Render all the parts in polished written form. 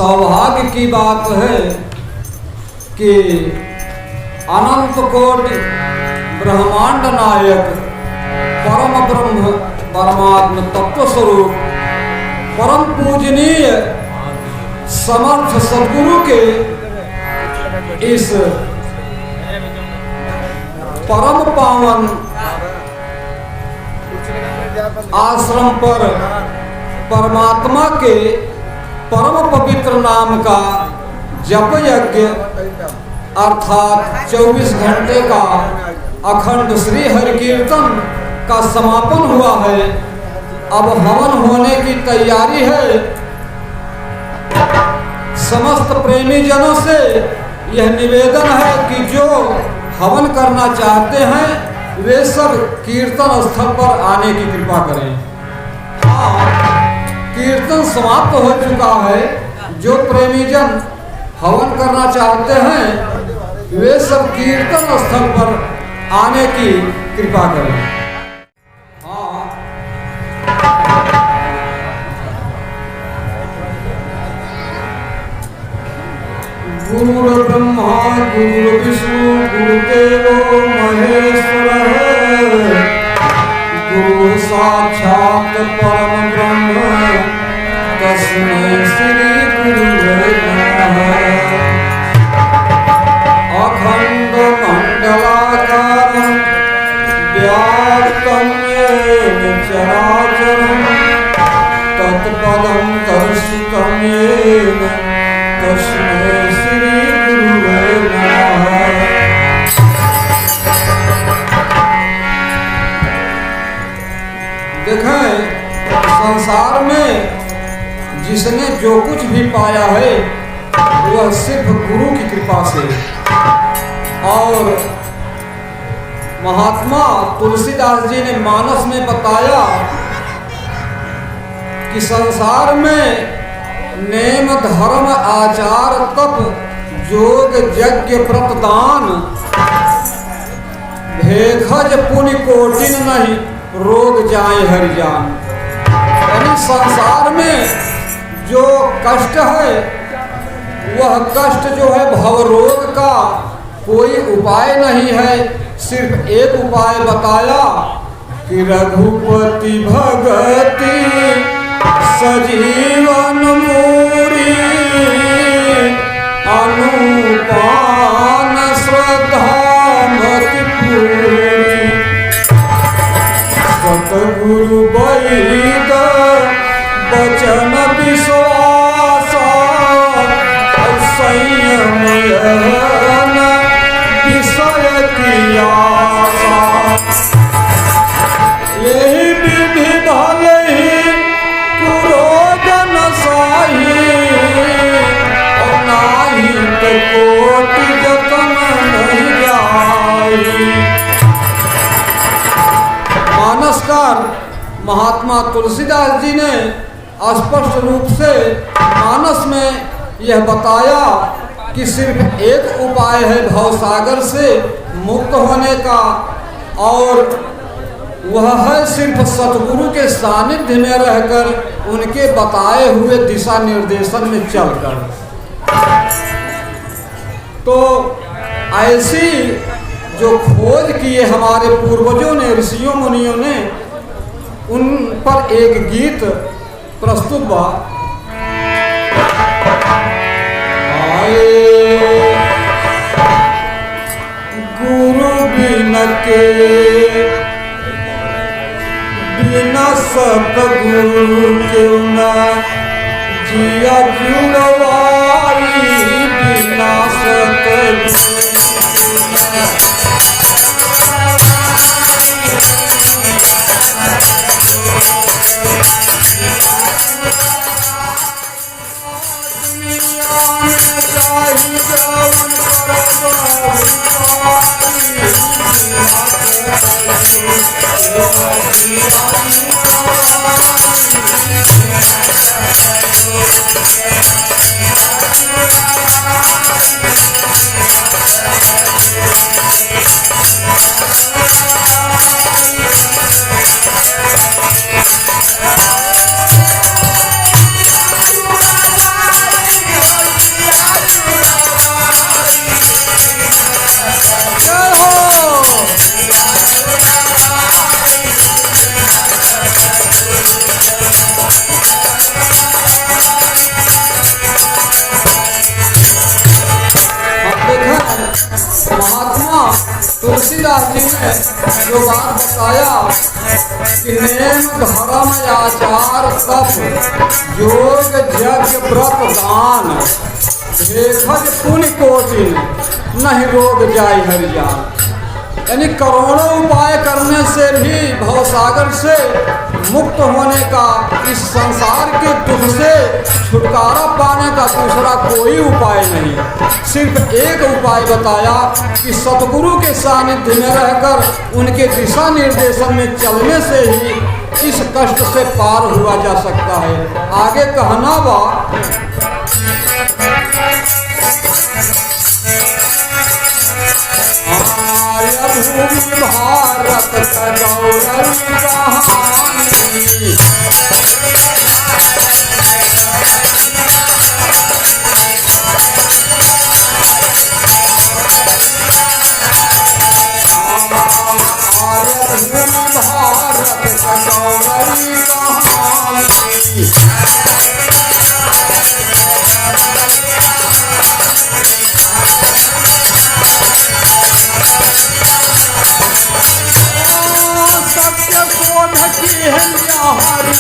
सौभाग्य की बात है कि अनंत कोटि ब्रह्मांड नायक परम ब्रह्म परमात्म तत्व स्वरूप परम पूजनीय समर्थ सद्गुरु के इस परम पावन आश्रम पर परमात्मा के परम पवित्र नाम का जप यज्ञ अर्थात 24 घंटे का अखंड श्री हरि कीर्तन का समापन हुआ है। अब हवन होने की तैयारी है। समस्त प्रेमी जनों से यह निवेदन है कि जो हवन करना चाहते हैं वे सब कीर्तन स्थल पर आने की कृपा करें। हाँ, कीर्तन समाप्त हो चुका है। जो प्रेमी जन हवन करना चाहते हैं वे सब कीर्तन स्थल पर आने की कृपा करें। हाँ, गुरु ब्रह्मा गुरु विष्णु गुरुदेवो महेश्वर गुरु साक्षात परम ब्रह्म तस्मै श्री गुरुवे नमः। अखंड मंडलाकारं व्याप्तं येन चराचरं तत्पदं दर्शितं येन तस्मै श्री गुरुवे नमः। देखें, संसार में जिसने जो कुछ भी पाया है वह सिर्फ गुरु की कृपा से। और महात्मा तुलसीदास जी ने मानस में बताया कि संसार में नेम धर्म आचार तप योग यज्ञ व्रत दान भेखज पुण्य कोटिन नहीं रोग जाए हरि जान। यानी संसार में जो कष्ट है वह कष्ट जो है भवरोग का कोई उपाय नहीं है। सिर्फ एक उपाय बताया कि रघुपति भगति सजीवन मूरी अनुपान श्रद्धा मति पूरी सतगुरु वैद वचन विश्वास संयम विषय की आशा यही विधि भले ही पुरोजन साही और नाही तो कोटि जतन नहीं जाई। मानसकार महात्मा तुलसीदास जी ने स्पष्ट रूप से मानस में यह बताया कि सिर्फ एक उपाय है भवसागर से मुक्त होने का और वह है सिर्फ सतगुरु के सानिध्य में रहकर उनके बताए हुए दिशा निर्देशन में चलकर। तो ऐसी जो खोज किए हमारे पूर्वजों ने ऋषियों मुनियों ने उन पर एक गीत प्रस्तुत बा। गुरु बिना के बिना सतगुरु क्यों ना जिया जुड़वाई बिना सतगुरु तुलसीदास जी ने जो बात बताया कि नेम धर्म आचार तप योग यज्ञ व्रत दान भेखज पुण्य कोटि नहीं रोग जाय हरियान, यानी करोड़ों उपाय करने से भी भवसागर से मुक्त होने का, इस संसार के दुख से छुटकारा पाने का दूसरा कोई उपाय नहीं। सिर्फ एक उपाय बताया कि सतगुरु के सानिध्य में रहकर उनके दिशा निर्देशन में चलने से ही इस कष्ट से पार हुआ जा सकता है। आगे कहना बा भूमि भारत का गौरव कहानी, भारत का गौरव कहानी। सत्य शोध की है हमारी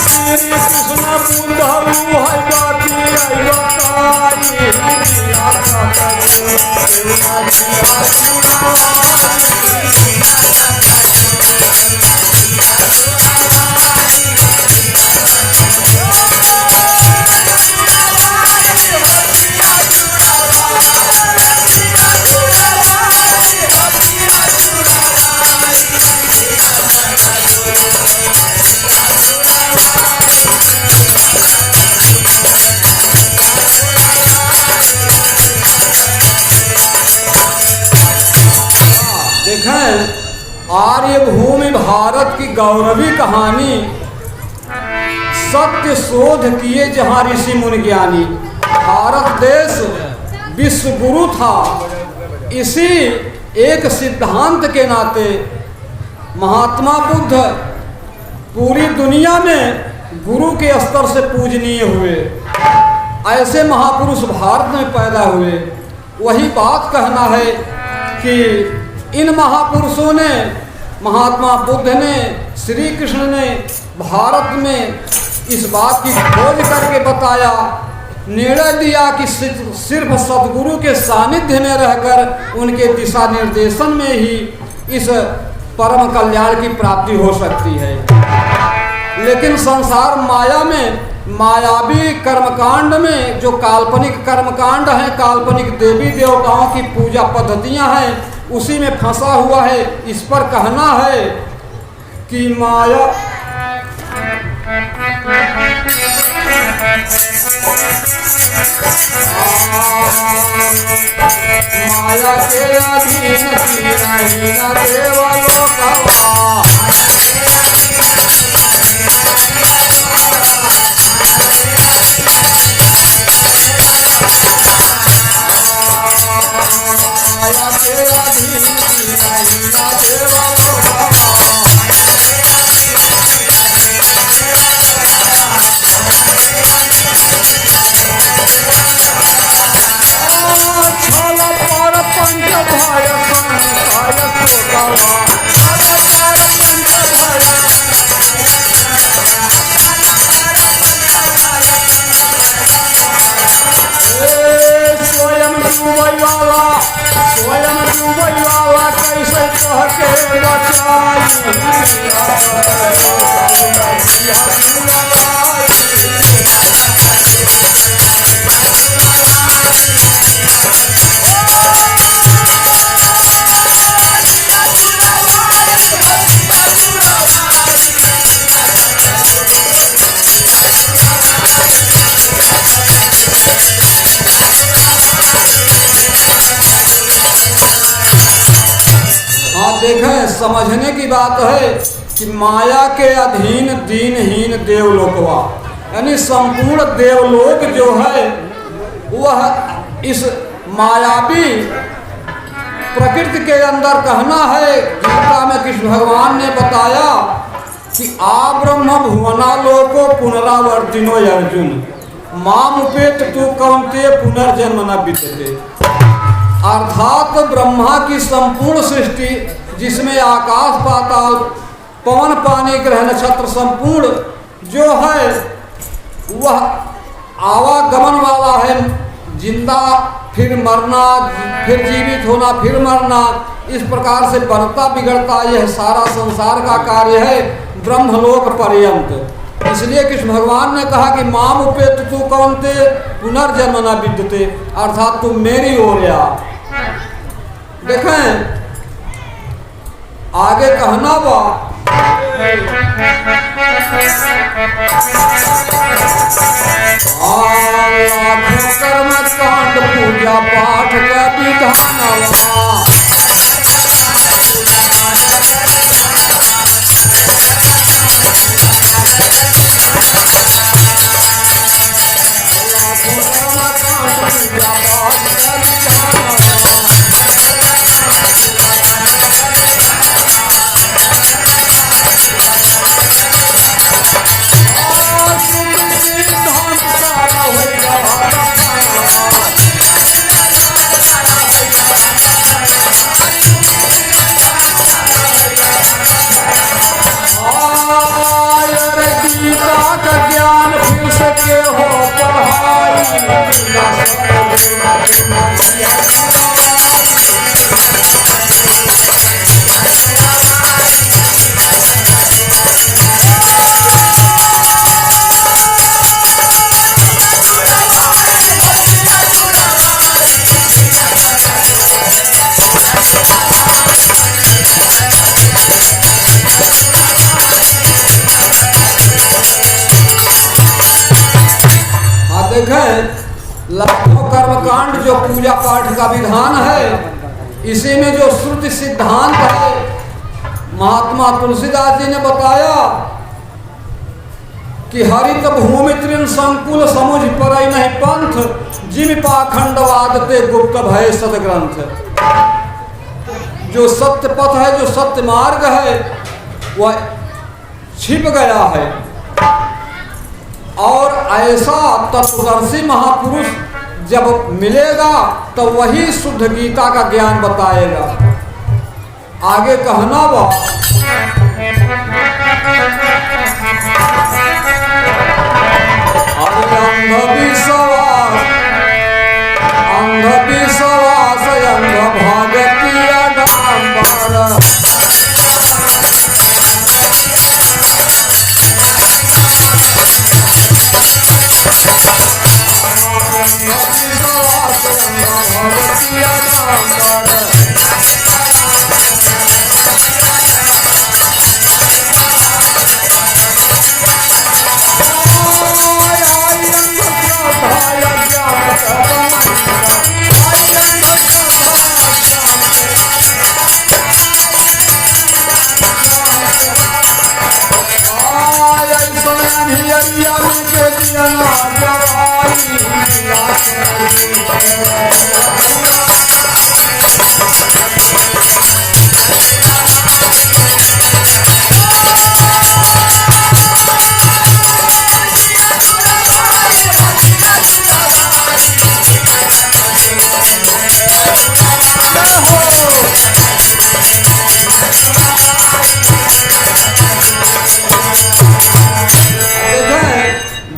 श्री कृष्ण बुंधु है बाती आर्य भूमि भारत की गौरवी कहानी। सत्य शोध किए जहाँ ऋषि मुनि ज्ञानी, भारत देश विश्व गुरु था। इसी एक सिद्धांत के नाते महात्मा बुद्ध पूरी दुनिया में गुरु के स्तर से पूजनीय हुए। ऐसे महापुरुष भारत में पैदा हुए। वही बात कहना है कि इन महापुरुषों ने, महात्मा बुद्ध ने, श्री कृष्ण ने भारत में इस बात की खोज करके बताया, निर्णय दिया कि सिर्फ सद्गुरु के सानिध्य में रहकर उनके दिशा निर्देशन में ही इस परम कल्याण की प्राप्ति हो सकती है। लेकिन संसार माया में, मायावी कर्मकांड में, जो काल्पनिक कर्मकांड हैं, काल्पनिक देवी देवताओं की पूजा पद्धतियां हैं, उसी में फंसा हुआ है। इस पर कहना है कि माया माया के अधीन देवलों का देखें, समझने की बात है कि माया के अधीन दीनहीन देवलोकवा, यानी संपूर्ण देवलोक जो है वह इस मायावी प्रकृति के अंदर कहना है, गीता में कृष्ण भगवान ने बताया कि आ ब्रह्म भुवना लोको पुनरावर्तिनो अर्जुन माम उपेत तू कौन्तेय पुनर्जन्म न विद्यते। अर्थात ब्रह्मा की संपूर्ण सृष्टि जिसमें आकाश पाताल पवन पानी ग्रह नक्षत्र संपूर्ण जो है वह आवागमन वाला है, जिंदा फिर मरना फिर जीवित होना फिर मरना, इस प्रकार से बनता बिगड़ता यह सारा संसार का कार्य है ब्रह्मलोक पर्यंत। इसलिए कृष्ण भगवान ने कहा कि माम उपेत तू कौन्ते पुनर्जन्म न विद्यते, अर्थात तुम मेरी ओर आ। देखें आगे कहना बा कर्म कांड पूजा पाठ का विधान लाखों कर्मकांड जो पूजा पाठ का विधान है, इसी में जो श्रुति सिद्धांत है महात्मा तुलसीदास जी ने बताया कि हरित भूमि तृण संकुल समुझ परई नहीं पंथ जिम पाखंडवाद ते गुप्त भय सदग्रंथ। जो सत्य पथ है, जो सत्य मार्ग है, वह छिप गया है और ऐसा तत्वदर्शी महापुरुष जब मिलेगा तो वही शुद्ध गीता का ज्ञान बताएगा। आगे कहना बा अंधविश्वास अंध भागती आडंबर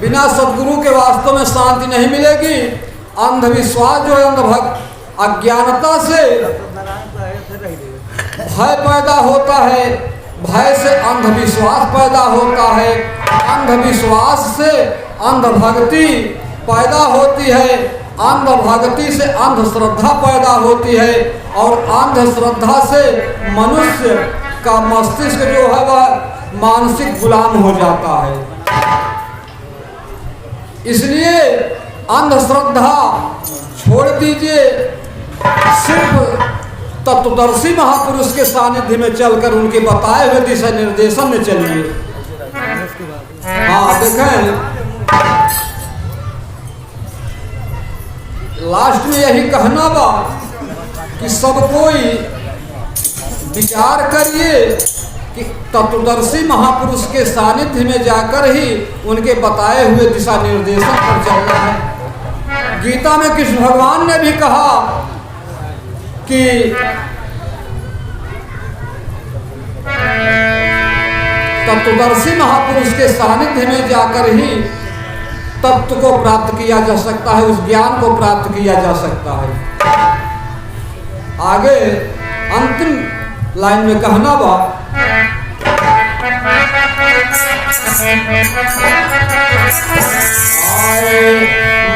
बिना सदगुरु के वास्तव में शांति नहीं मिलेगी। अंधविश्वास जो है अंधभक्त अज्ञानता से भय पैदा होता है, भय से अंधविश्वास पैदा होता है, अंधविश्वास से अंधभक्ति पैदा होती है, अंधभक्ति से अंधश्रद्धा पैदा होती है और अंधश्रद्धा से मनुष्य का मस्तिष्क जो है वह मानसिक गुलाम हो जाता है। इसलिए अंधश्रद्धा छोड़ दीजिए, सिर्फ तत्वदर्शी महापुरुष के सानिध्य में चलकर उनके बताए हुए दिशा निर्देशन में चलिए। हाँ देखें, लास्ट में यही कहना बा कि सब कोई विचार करिए कि तत्वदर्शी महापुरुष के सानिध्य में जाकर ही उनके बताए हुए दिशा निर्देशन पर चलना है। गीता में कृष्ण भगवान ने भी कहा कि तत्वदर्शी महापुरुष के सानिध्य में जाकर ही तत्व को प्राप्त किया जा सकता है, उस ज्ञान को प्राप्त किया जा सकता है। आगे अंतिम लाइन में कहना बा, आए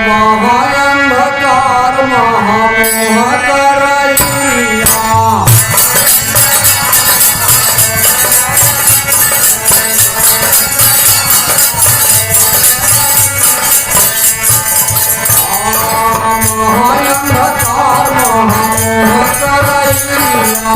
महाअंधकार महामोह करैया, महाअंधकार महामोह करैया,